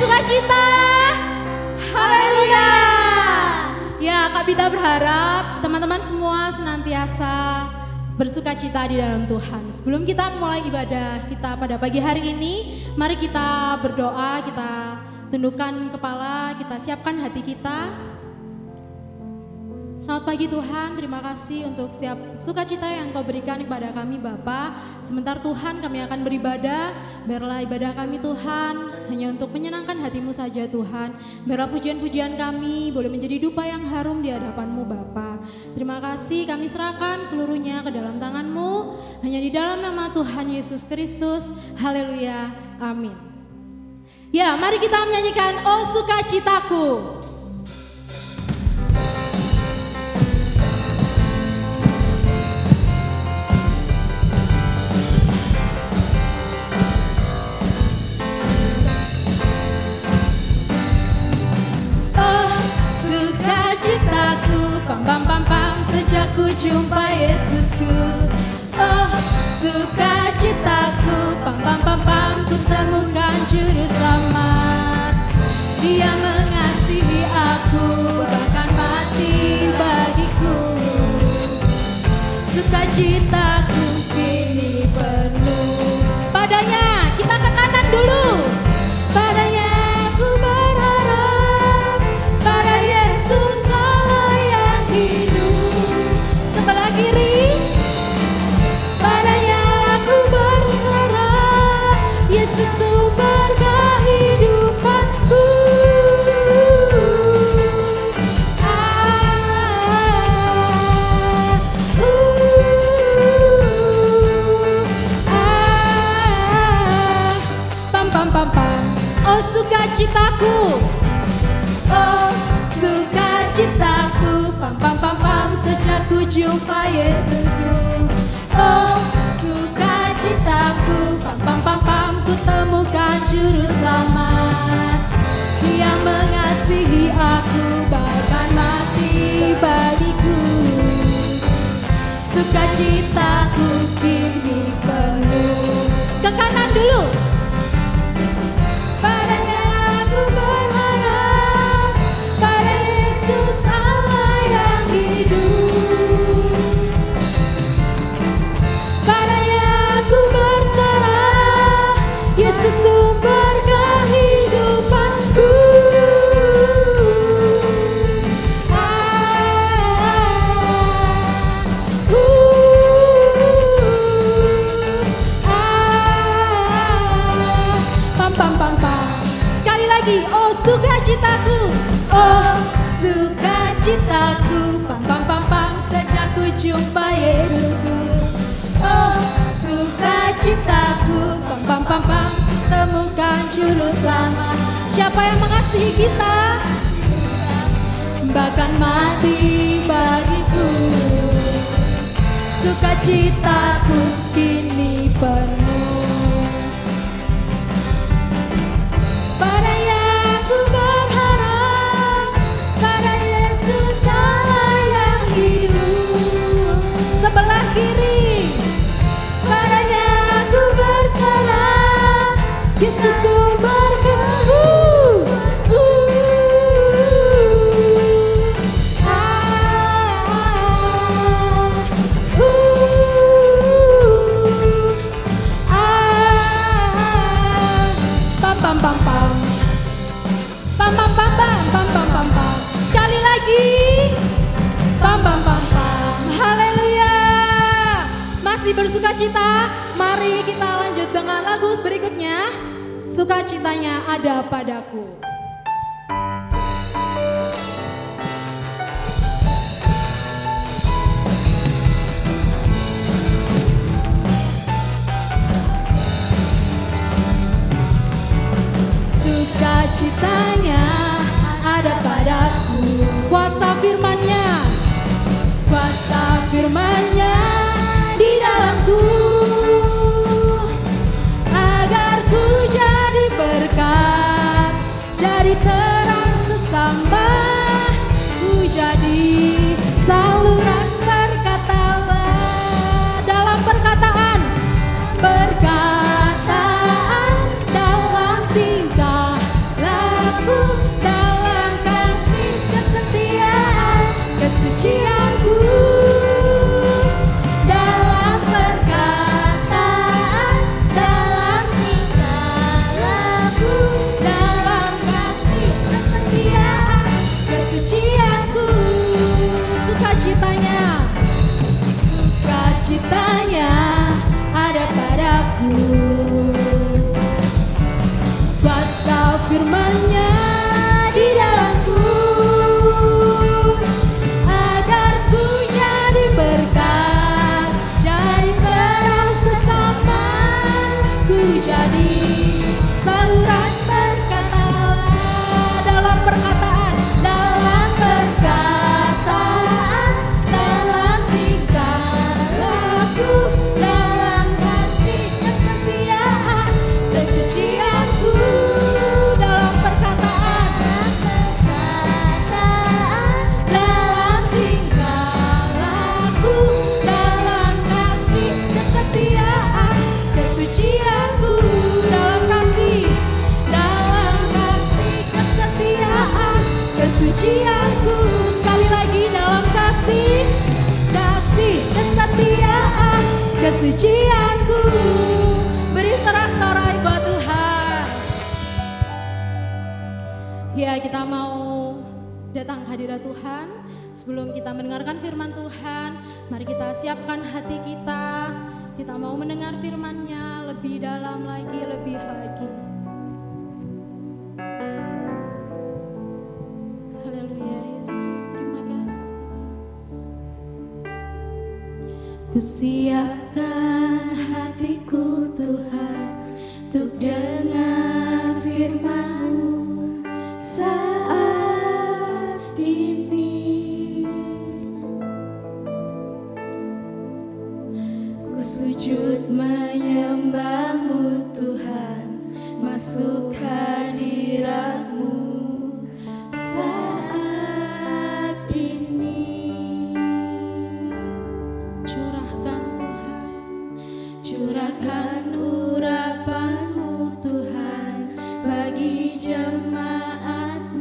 bersukacita. Haleluya. Ya, Kak Bita berharap teman-teman semua senantiasa bersukacita di dalam Tuhan. Sebelum kita mulai ibadah kita pada pagi hari ini, mari kita berdoa, kita tundukkan kepala, kita siapkan hati kita. Selamat pagi Tuhan, terima kasih untuk setiap sukacita yang Kau berikan kepada kami Bapa. Sebentar Tuhan kami akan beribadah, biarlah ibadah kami Tuhan hanya untuk menyenangkan hati-Mu saja Tuhan. Biarlah pujian-pujian kami boleh menjadi dupa yang harum di hadapan-Mu Bapa. Terima kasih kami serahkan seluruhnya ke dalam tangan-Mu, hanya di dalam nama Tuhan Yesus Kristus. Haleluya, amin. Ya, mari kita menyanyikan Oh Sukacitaku. Pam pam pam pam sejak ku jumpa Yesusku. Oh sukacitaku, pam pam pam pam ku temukan juru selamat. Dia mengasihi aku, bahkan mati bagiku. Sukacitaku kini penuh. Padanya kita ke kanan dulu. Padanya aku berharap, pada Yesus sebelah kiri, padanya aku berserah, Yesus sumber kehidupanku. Pam pam pam pam, oh sukacitaku, oh sukacitaku, pam pam pam pam sejak ku jumpa Yesusku. Oh sukacitaku, pam pam pam pam ku temukan juru selamat. Dia mengasihi aku, bahkan mati bagiku. Sukacitaku kini penuh. Ke kanan dulu. Padanya aku berharap, pada Yesus Allah yang hidup. Padanya aku berserah, Yesus sumber kehidupanku. Pam pam pam pam. Sekali lagi, oh sukacitaku, oh sukacitaku, pam pam pam pam sejak ku jumpa Yesusku. Oh sukacitaku, pam pam pam pam temukan juru selamat. Siapa yang mengasihi kita, bahkan mati bagiku. Sukacitaku kini penuh. Padanya aku berharap, pada Yesus Allah yang hidup. Sebelah kiri, padanya aku berserah, Yesus sumber pam pam pam pam pam pam pam pam pam pam pam. Sekali lagi, pam pam pam pam. Haleluya. Masih bersukacita. Mari kita lanjut dengan lagu berikutnya. Sukacitanya ada padaku. Sukacitanya ada padaku, kuasa firman-Nya, kuasa firman-Nya di dalamku, agar ku jadi berkat, jadi terang sesama, ku jadi saluran berkat Allah. Dalam perkataan, perkataan dalam tingkah laku. kesetiaan, kesucianku. Beri sorak-sorai buat Tuhan. Ya, kita mau datang ke hadirat Tuhan. Sebelum kita mendengarkan firman Tuhan, mari kita siapkan hati kita. Kita mau mendengar firman-Nya lebih dalam lagi, lebih lagi. Haleluya, Yesus, terima kasih. Ku siapkan hatiku Tuhan untuk dengar firman-Mu saat ini. Ku sujud menyembah-Mu Tuhan, masuk hadirat-Mu saat ini. Curahkan Tuhan, curahkan urapan-Mu Tuhan bagi jemaat-Mu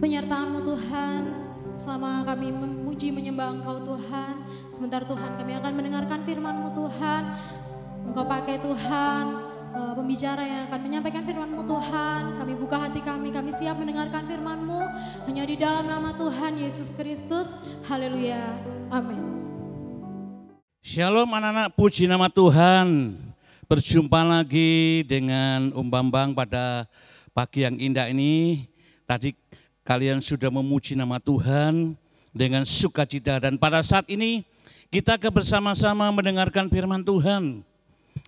penyertaan-Mu Tuhan. Selama kami memuji menyembah Engkau Tuhan, sebentar Tuhan kami akan mendengarkan firman-Mu Tuhan. Engkau pakai Tuhan pembicara yang akan menyampaikan firman-Mu Tuhan. Kami buka hati kami siap mendengarkan firman-Mu hanya di dalam nama Tuhan Yesus Kristus. Haleluya, amin. Shalom anak-anak, puji nama Tuhan. Berjumpa lagi dengan Om Bambang pada pagi yang indah ini. Tadi kalian sudah memuji nama Tuhan dengan sukacita, dan pada saat ini kita akan bersama-sama mendengarkan firman Tuhan.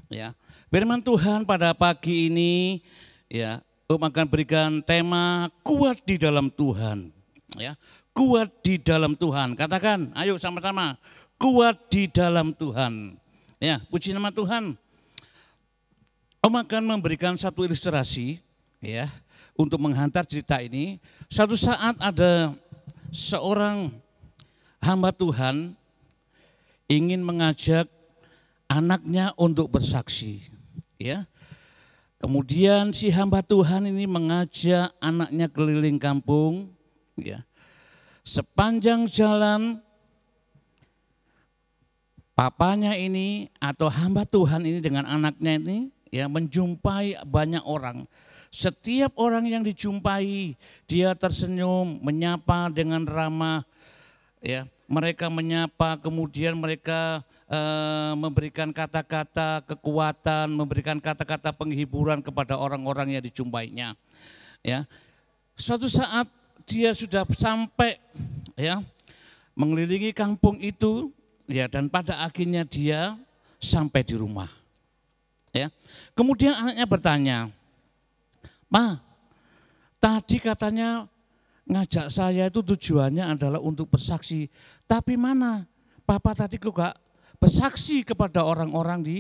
Ya, firman Tuhan pada pagi ini ya, Om akan berikan tema kuat di dalam Tuhan. Ya, kuat di dalam Tuhan. Katakan, ayo sama-sama, kuat di dalam Tuhan. Ya, puji nama Tuhan. Om akan memberikan satu ilustrasi ya untuk menghantar cerita ini. Suatu saat ada seorang hamba Tuhan ingin mengajak anaknya untuk bersaksi ya. Kemudian si hamba Tuhan ini mengajak anaknya keliling kampung ya. Sepanjang jalan papanya ini atau hamba Tuhan ini dengan anaknya ini ya menjumpai banyak orang. Setiap orang yang dijumpai dia tersenyum, menyapa dengan ramah ya. Mereka menyapa, kemudian mereka memberikan kata-kata kekuatan, memberikan kata-kata penghiburan kepada orang-orang yang dijumpainya. Ya. Suatu saat dia sudah sampai ya mengelilingi kampung itu ya, dan pada akhirnya dia sampai di rumah. Ya. Kemudian anaknya bertanya, "Ma, tadi katanya ngajak saya itu tujuannya adalah untuk bersaksi, tapi mana Papa tadi kok gak bersaksi kepada orang-orang di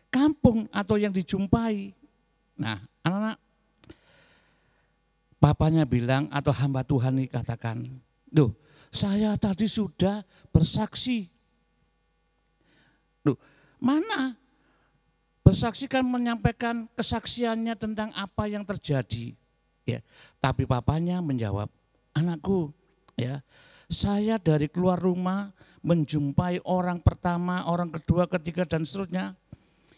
kampung atau yang dijumpai?" Nah, anak-anak, papanya bilang atau hamba Tuhan ini katakan, "Loh, saya tadi sudah bersaksi." Loh, mana? Bersaksi kan menyampaikan kesaksiannya tentang apa yang terjadi. Ya, tapi papanya menjawab, "Anakku, ya, saya dari keluar rumah menjumpai orang pertama, orang kedua, ketiga dan seterusnya.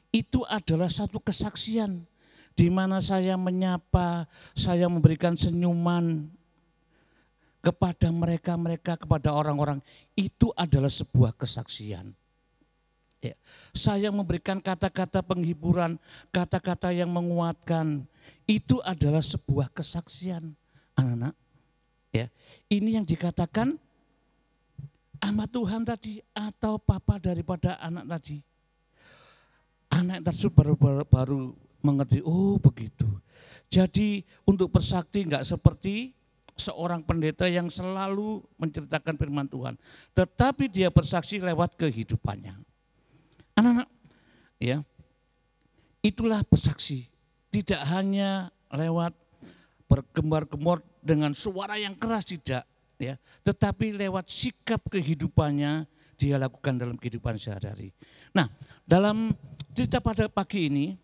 Itu adalah satu kesaksian di mana saya menyapa, saya memberikan senyuman kepada mereka, kepada orang-orang. Itu adalah sebuah kesaksian. Ya, saya memberikan kata-kata penghiburan, kata-kata yang menguatkan. Itu adalah sebuah kesaksian, anak-anak. Ya, ini yang dikatakan hamba Tuhan tadi atau papa daripada anak tadi. Anak tersebut baru mengerti, oh begitu. Jadi untuk bersakti enggak seperti seorang pendeta yang selalu menceritakan firman Tuhan, tetapi dia bersaksi lewat kehidupannya. Anak-anak, ya, itulah bersaksi. Tidak hanya lewat bergembar-gemor dengan suara yang keras, tidak, ya, tetapi lewat sikap kehidupannya dia lakukan dalam kehidupan sehari-hari. Nah, dalam cerita pada pagi ini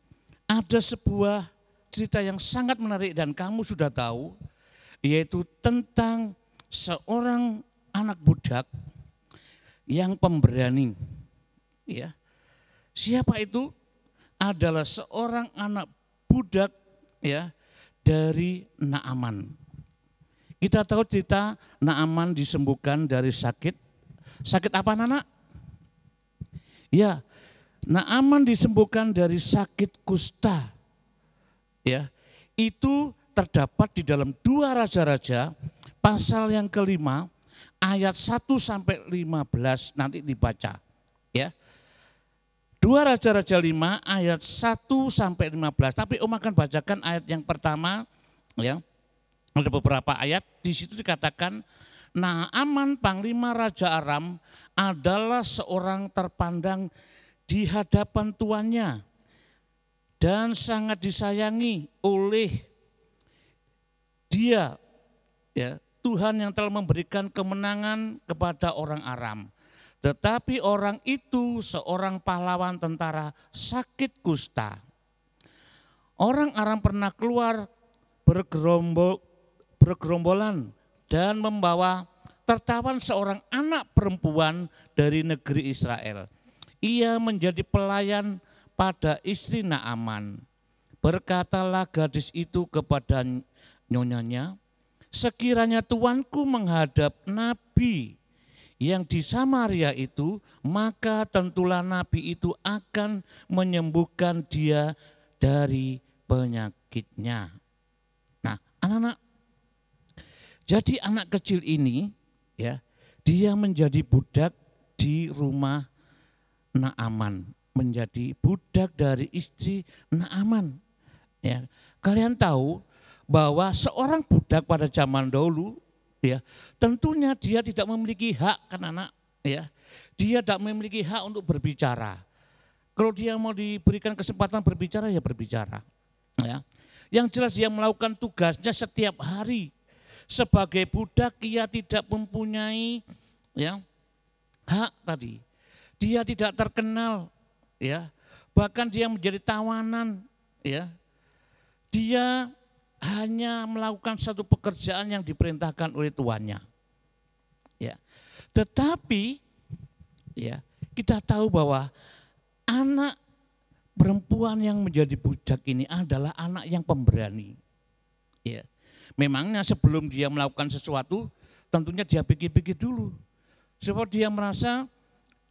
ada sebuah cerita yang sangat menarik dan kamu sudah tahu, yaitu tentang seorang anak budak yang pemberani, ya. Siapa itu? Adalah seorang anak budak ya dari Naaman. Kita tahu cerita Naaman disembuhkan dari sakit. Sakit apa, anak? Ya, Naaman disembuhkan dari sakit kusta. Ya, itu terdapat di dalam 2 Raja-Raja pasal yang ke-5 ayat 1 sampai 15 nanti dibaca. Ya. 2 Raja-Raja 5 ayat 1 sampai 15. Tapi Om akan bacakan ayat yang pertama ya. Ada beberapa ayat di situ dikatakan Naaman panglima Raja Aram adalah seorang terpandang di hadapan tuannya dan sangat disayangi oleh dia ya, Tuhan yang telah memberikan kemenangan kepada orang Aram. Tetapi orang itu seorang pahlawan tentara sakit kusta. Orang Aram pernah keluar bergerombolan dan membawa tertawan seorang anak perempuan dari negeri Israel. Ia menjadi pelayan pada istri Naaman. Berkatalah gadis itu kepada nyonyanya, sekiranya tuanku menghadap nabi yang di Samaria itu, maka tentulah nabi itu akan menyembuhkan dia dari penyakitnya. Nah, anak-anak, jadi anak kecil ini ya, dia menjadi budak di rumah Naaman, menjadi budak dari istri Naaman. Ya, kalian tahu bahwa seorang budak pada zaman dahulu, ya, tentunya dia tidak memiliki hak, kan anak, ya, dia tidak memiliki hak untuk berbicara. Kalau dia mau diberikan kesempatan berbicara, ya berbicara. Ya, yang jelas dia melakukan tugasnya setiap hari. Sebagai budak ia tidak mempunyai ya hak tadi. Dia tidak terkenal, ya. Bahkan dia menjadi tawanan, ya. Dia hanya melakukan satu pekerjaan yang diperintahkan oleh tuannya. Ya. Tetapi ya, kita tahu bahwa anak perempuan yang menjadi budak ini adalah anak yang pemberani. Ya. Memangnya sebelum dia melakukan sesuatu, tentunya dia pikir-pikir dulu. Sebab dia merasa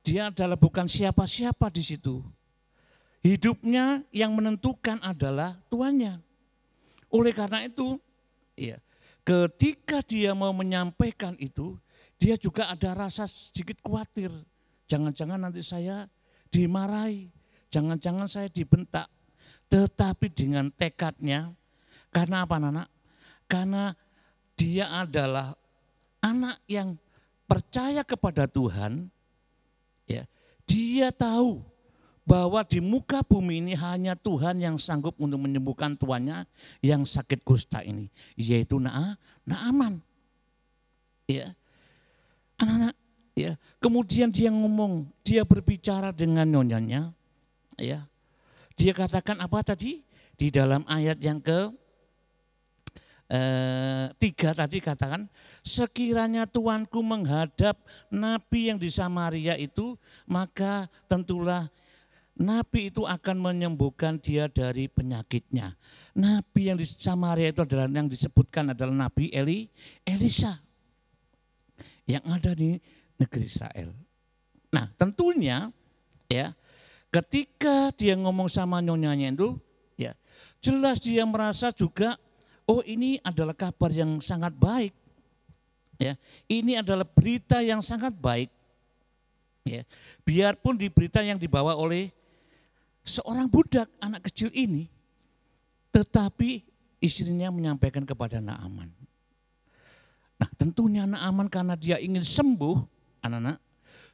dia adalah bukan siapa-siapa di situ. Hidupnya yang menentukan adalah tuannya. Oleh karena itu, ya, ketika dia mau menyampaikan itu, dia juga ada rasa sedikit khawatir. Jangan-jangan nanti saya dimarahi, jangan-jangan saya dibentak. Tetapi dengan tekadnya, karena apa anak? Karena dia adalah anak yang percaya kepada Tuhan, ya, dia tahu bahwa di muka bumi ini hanya Tuhan yang sanggup untuk menyembuhkan tuannya yang sakit kusta ini, yaitu Naaman. Ya, anak-anak, ya. Kemudian dia ngomong, dia berbicara dengan nyonyanya, ya. Dia katakan apa tadi di dalam ayat yang ke 3 tadi katakan, sekiranya tuanku menghadap nabi yang di Samaria itu, maka tentulah nabi itu akan menyembuhkan dia dari penyakitnya. Nabi yang di Samaria itu adalah yang disebutkan adalah Nabi Elisa yang ada di negeri Israel. Nah, tentunya ya, ketika dia ngomong sama nyonyanya itu, ya, jelas dia merasa juga, oh ini adalah kabar yang sangat baik. Ya, ini adalah berita yang sangat baik. Ya, biarpun di berita yang dibawa oleh seorang budak anak kecil ini, tetapi istrinya menyampaikan kepada Naaman. Nah, tentunya Naaman karena dia ingin sembuh, anak-anak,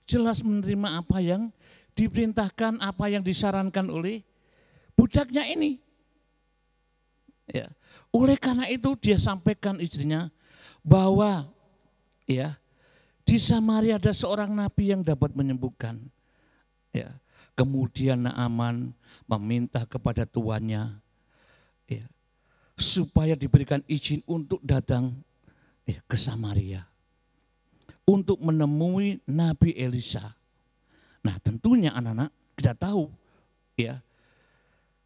jelas menerima apa yang diperintahkan, apa yang disarankan oleh budaknya ini. Ya. Oleh karena itu dia sampaikan istrinya bahwa ya, di Samaria ada seorang nabi yang dapat menyembuhkan. Ya. Kemudian Naaman meminta kepada tuannya, ya, supaya diberikan izin untuk datang, ya, ke Samaria untuk menemui Nabi Elisa. Nah, tentunya anak-anak kita tahu, ya,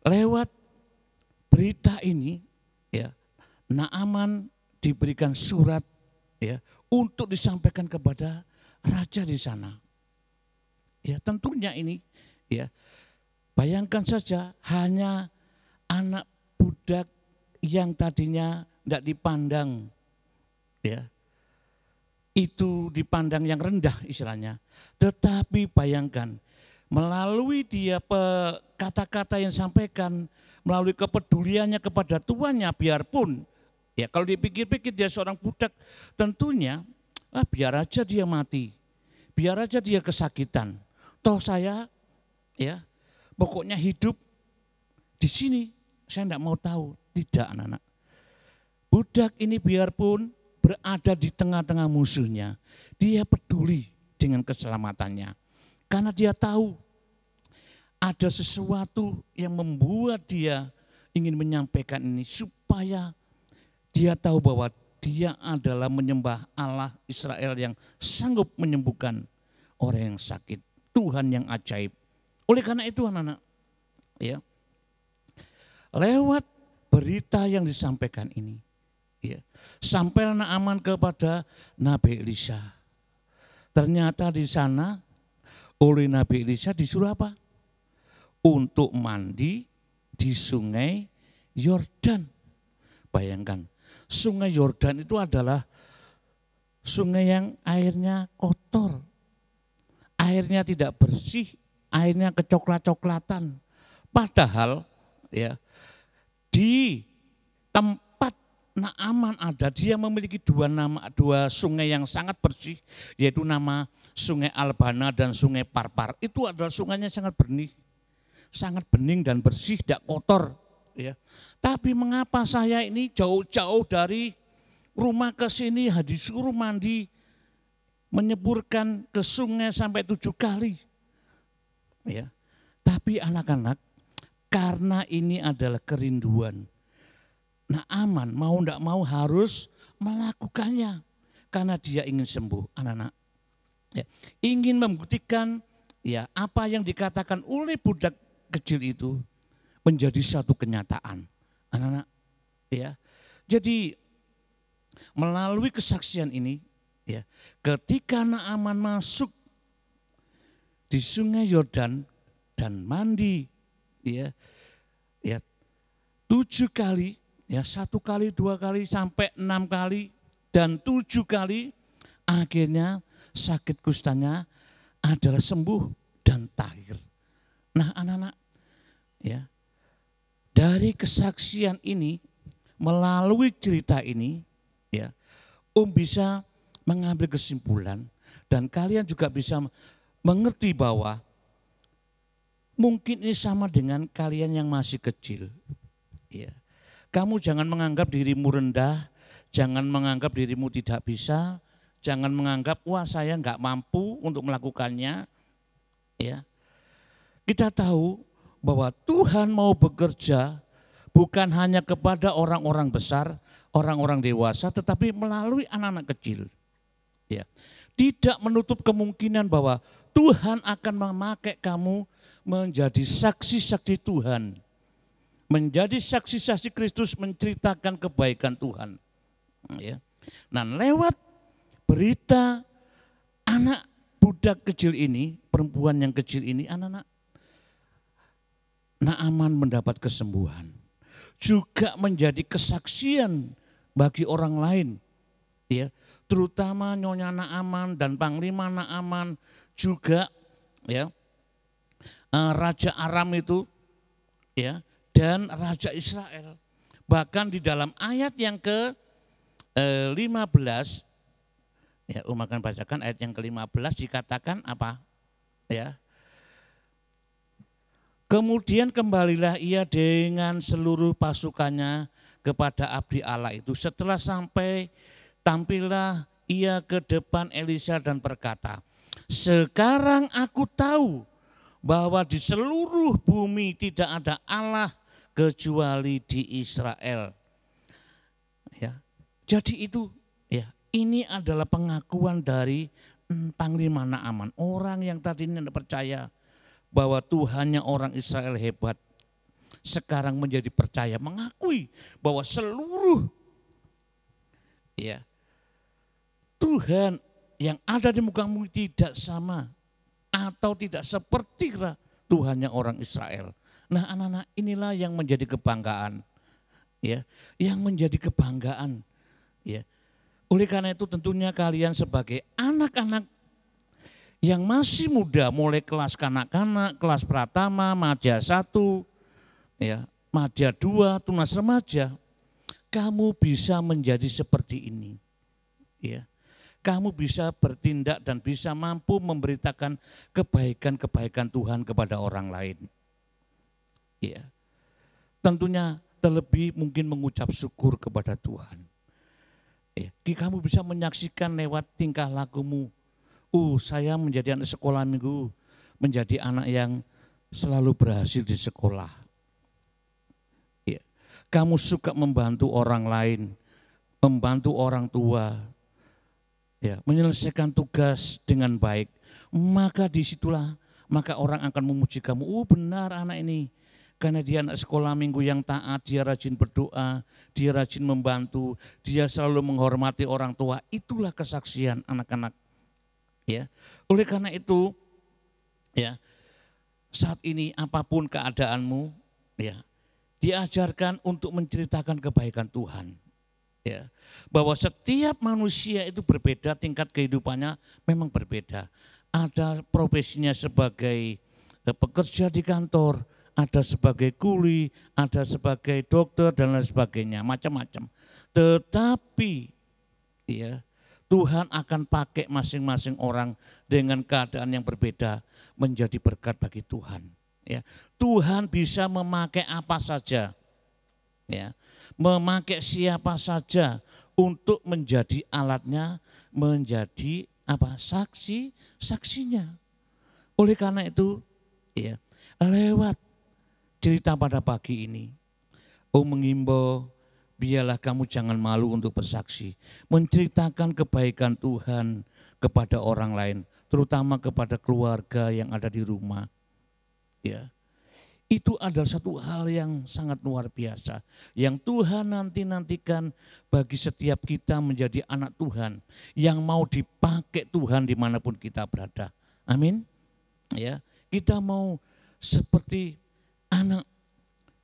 lewat berita ini, ya, Naaman diberikan surat, ya, untuk disampaikan kepada raja di sana. Ya, tentunya ini, ya, bayangkan saja hanya anak budak yang tadinya tidak dipandang, ya, itu dipandang yang rendah istilahnya. Tetapi bayangkan melalui dia kata-kata yang sampaikan, melalui kepeduliannya kepada tuannya, biarpun ya kalau dipikir-pikir dia seorang budak, tentunya biar aja dia mati, biar aja dia kesakitan. Toh saya ya pokoknya hidup di sini, saya tidak mau tahu. Tidak, anak-anak. Budak ini biarpun berada di tengah-tengah musuhnya, dia peduli dengan keselamatannya. Karena dia tahu ada sesuatu yang membuat dia ingin menyampaikan ini supaya dia tahu bahwa dia adalah menyembah Allah Israel yang sanggup menyembuhkan orang yang sakit. Tuhan yang ajaib. Oleh karena itu anak-anak, ya, lewat berita yang disampaikan ini, ya, sampai Naaman kepada Nabi Elisha. Ternyata di sana oleh Nabi Elisha disuruh apa? Untuk mandi di sungai Yordan. Bayangkan, sungai Yordan itu adalah sungai yang airnya kotor, airnya tidak bersih, airnya kecoklat-coklatan. Padahal ya, di tempat Naaman ada, dia memiliki dua sungai yang sangat bersih, yaitu nama Sungai Albana dan Sungai Parpar. Itu adalah sungainya sangat bening dan bersih, tidak kotor. Ya. Tapi mengapa saya ini jauh-jauh dari rumah ke sini disuruh mandi, menyeburkan ke sungai sampai 7 kali. Ya. Tapi anak-anak, karena ini adalah kerinduan, Naaman mau tidak mau harus melakukannya karena dia ingin sembuh, anak-anak. Ya, ingin membuktikan ya apa yang dikatakan oleh budak kecil itu menjadi satu kenyataan, anak-anak. Ya, jadi melalui kesaksian ini, ya, ketika Naaman masuk di Sungai Yordan dan mandi, ya 7 kali. Ya 1 kali, 2 kali, sampai 6 kali, dan 7 kali, akhirnya sakit kustanya adalah sembuh dan tahir. Nah anak-anak, ya, dari kesaksian ini, melalui cerita ini, ya, bisa mengambil kesimpulan, dan kalian juga bisa mengerti bahwa mungkin ini sama dengan kalian yang masih kecil. Ya. Kamu jangan menganggap dirimu rendah, jangan menganggap dirimu tidak bisa, jangan menganggap wah saya enggak mampu untuk melakukannya. Ya. Kita tahu bahwa Tuhan mau bekerja bukan hanya kepada orang-orang besar, orang-orang dewasa, tetapi melalui anak-anak kecil. Ya. Tidak menutup kemungkinan bahwa Tuhan akan memakai kamu menjadi saksi-saksi Tuhan. Menjadi saksi-saksi Kristus menceritakan kebaikan Tuhan. Ya. Nah lewat berita anak budak kecil ini, perempuan yang kecil ini, anak-anak, Naaman mendapat kesembuhan. Juga menjadi kesaksian bagi orang lain. Ya, terutama Nyonya Naaman dan Panglima Naaman, juga ya, Raja Aram itu, ya, dan Raja Israel. Bahkan di dalam ayat yang ke-15, ya, akan bacakan ayat yang ke-15 dikatakan apa? Ya. Kemudian kembalilah ia dengan seluruh pasukannya kepada abdi Allah itu. Setelah sampai, tampillah ia ke depan Elisa dan berkata, sekarang aku tahu bahwa di seluruh bumi tidak ada Allah kecuali di Israel. Ya. Jadi itu, ya, ini adalah pengakuan dari Panglima Naaman, orang yang tadinya tidak percaya bahwa Tuhannya orang Israel hebat, sekarang menjadi percaya, mengakui bahwa seluruh, ya, Tuhan yang ada di muka bumi tidak sama atau tidak seperti Tuhannya orang Israel. Nah anak-anak, inilah yang menjadi kebanggaan, ya, yang menjadi kebanggaan, ya. Oleh karena itu tentunya kalian sebagai anak-anak yang masih muda, mulai kelas kanak-kanak, kelas pratama, madya 1, ya, madya 2, tunas remaja, kamu bisa menjadi seperti ini, ya. Kamu bisa bertindak dan bisa mampu memberitakan kebaikan-kebaikan Tuhan kepada orang lain. Ya, tentunya terlebih mungkin mengucap syukur kepada Tuhan. Ya, kamu bisa menyaksikan lewat tingkah lakumu. Saya menjadi anak sekolah minggu, menjadi anak yang selalu berhasil di sekolah. Ya, kamu suka membantu orang lain, membantu orang tua, ya, menyelesaikan tugas dengan baik, maka disitulah maka orang akan memuji kamu. Oh benar anak ini, karena dia anak sekolah minggu yang taat, dia rajin berdoa, dia rajin membantu, dia selalu menghormati orang tua. Itulah kesaksian anak-anak. Ya, oleh karena itu, ya, saat ini apapun keadaanmu, ya, diajarkan untuk menceritakan kebaikan Tuhan. Ya, bahwa setiap manusia itu berbeda, tingkat kehidupannya memang berbeda. Ada profesinya sebagai pekerja di kantor, ada sebagai kuli, ada sebagai dokter dan lain sebagainya, macam-macam. Tetapi ya, Tuhan akan pakai masing-masing orang dengan keadaan yang berbeda menjadi berkat bagi Tuhan. Ya, Tuhan bisa memakai apa saja, ya, memakai siapa saja untuk menjadi alatnya, menjadi apa, saksinya. Oleh karena itu, ya, lewat cerita pada pagi ini, mengimbau, biarlah kamu jangan malu untuk bersaksi, menceritakan kebaikan Tuhan kepada orang lain, terutama kepada keluarga yang ada di rumah. Ya, itu adalah satu hal yang sangat luar biasa, yang Tuhan nantikan bagi setiap kita menjadi anak Tuhan, yang mau dipakai Tuhan dimanapun kita berada. Amin. Ya, kita mau seperti anak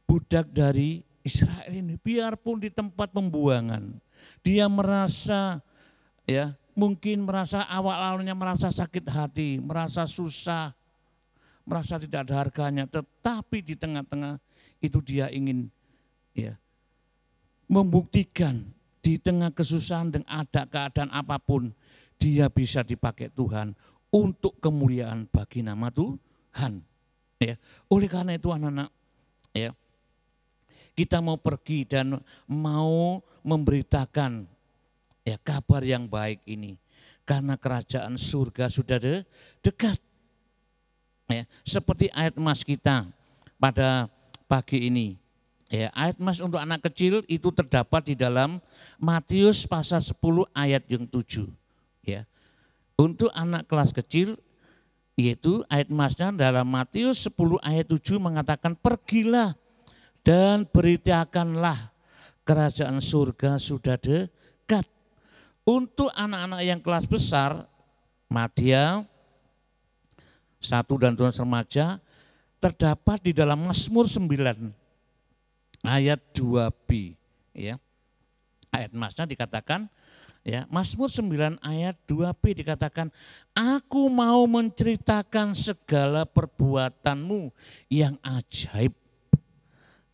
budak dari Israel ini, biarpun di tempat pembuangan, dia merasa, ya, mungkin merasa awalnya merasa sakit hati, merasa susah, merasa tidak ada harganya, tetapi di tengah-tengah itu dia ingin, ya, membuktikan di tengah kesusahan dan ada keadaan apapun, dia bisa dipakai Tuhan untuk kemuliaan bagi nama Tuhan. Ya, oleh karena itu anak-anak, ya, kita mau pergi dan mau memberitakan, ya, kabar yang baik ini, karena kerajaan surga sudah dekat. Ya, seperti ayat mas kita pada pagi ini. Ya, ayat mas untuk anak kecil itu terdapat di dalam Matius pasal 10 ayat yang 7. Ya. Untuk anak kelas kecil, yaitu ayat masnya dalam Matius 10 ayat 7 mengatakan, pergilah dan beritakanlah kerajaan surga sudah dekat. Untuk anak-anak yang kelas besar, Madya 1 dan 2 remaja, terdapat di dalam Mazmur 9 ayat 2b. Ya. Ayat masnya dikatakan, ya, Mazmur 9 ayat 2b dikatakan, aku mau menceritakan segala perbuatanmu yang ajaib.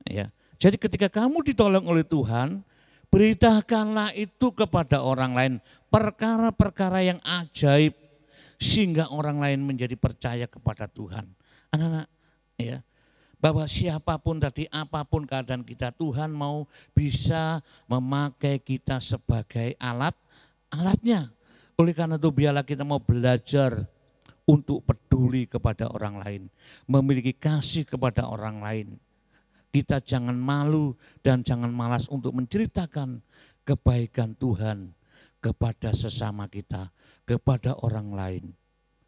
Ya. Jadi ketika kamu ditolong oleh Tuhan, beritakanlah itu kepada orang lain, perkara-perkara yang ajaib, sehingga orang lain menjadi percaya kepada Tuhan. Anak-anak, ya, bahwa siapapun tadi, apapun keadaan kita, Tuhan mau bisa memakai kita sebagai alatnya. Oleh karena itu biarlah kita mau belajar untuk peduli kepada orang lain, memiliki kasih kepada orang lain. Kita jangan malu dan jangan malas untuk menceritakan kebaikan Tuhan kepada sesama kita, kepada orang lain,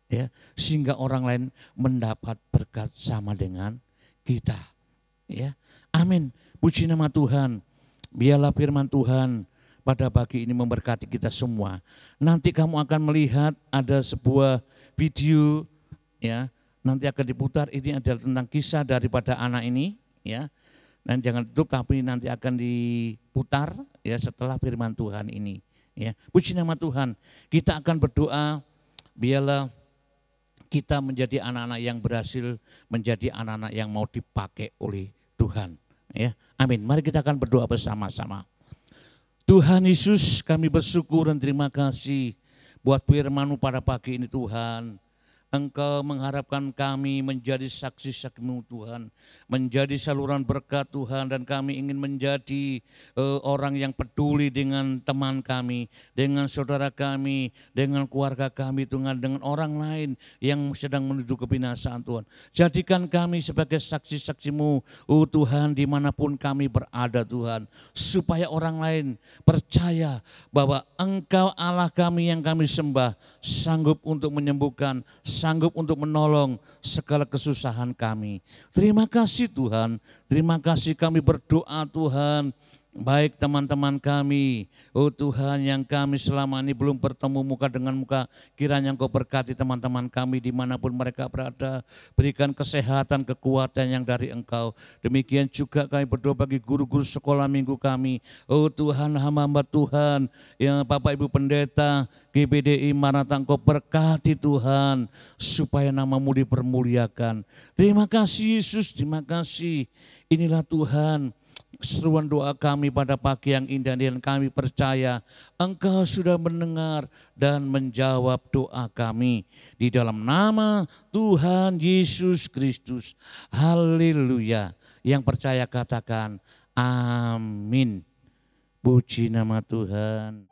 ya, sehingga orang lain mendapat berkat sama dengan kita, ya. Amin. Puji nama Tuhan. Biarlah firman Tuhan pada pagi ini memberkati kita semua. Nanti kamu akan melihat ada sebuah video, ya, nanti akan diputar. Ini adalah tentang kisah daripada anak ini, ya. Dan jangan tutup, tapi nanti akan diputar, ya, setelah firman Tuhan ini. Ya, puji nama Tuhan. Kita akan berdoa, biarlah kita menjadi anak-anak yang berhasil, menjadi anak-anak yang mau dipakai oleh Tuhan. Ya, amin. Mari kita akan berdoa bersama-sama. Tuhan Yesus, kami bersyukur dan terima kasih buat firman-Mu pada pagi ini Tuhan. Engkau mengharapkan kami menjadi saksi-saksi-Mu Tuhan, menjadi saluran berkat Tuhan, dan kami ingin menjadi orang yang peduli dengan teman kami, dengan saudara kami, dengan keluarga kami Tuhan, dengan orang lain yang sedang menuju kebinasaan Tuhan. Jadikan kami sebagai saksi-saksi-Mu Tuhan dimanapun kami berada Tuhan, supaya orang lain percaya bahwa Engkau Allah kami yang kami sembah, sanggup untuk menyembuhkan, sanggup untuk menolong segala kesusahan kami. Terima kasih Tuhan, terima kasih kami berdoa Tuhan. Baik teman-teman kami, Tuhan yang kami selama ini belum bertemu muka dengan muka, kiranya Engkau berkati teman-teman kami dimanapun mereka berada, berikan kesehatan, kekuatan yang dari Engkau. Demikian juga kami berdoa bagi guru-guru sekolah minggu kami, Tuhan, hamba-hamba Tuhan, yang Bapak Ibu Pendeta, GBDI Maranatha, Engkau berkati Tuhan, supaya nama-Mu dipermuliakan. Terima kasih Yesus, terima kasih. Inilah Tuhan seruan doa kami pada pagi yang indah, dan kami percaya Engkau sudah mendengar dan menjawab doa kami. Di dalam nama Tuhan Yesus Kristus. Haleluya. Yang percaya katakan amin. Puji nama Tuhan.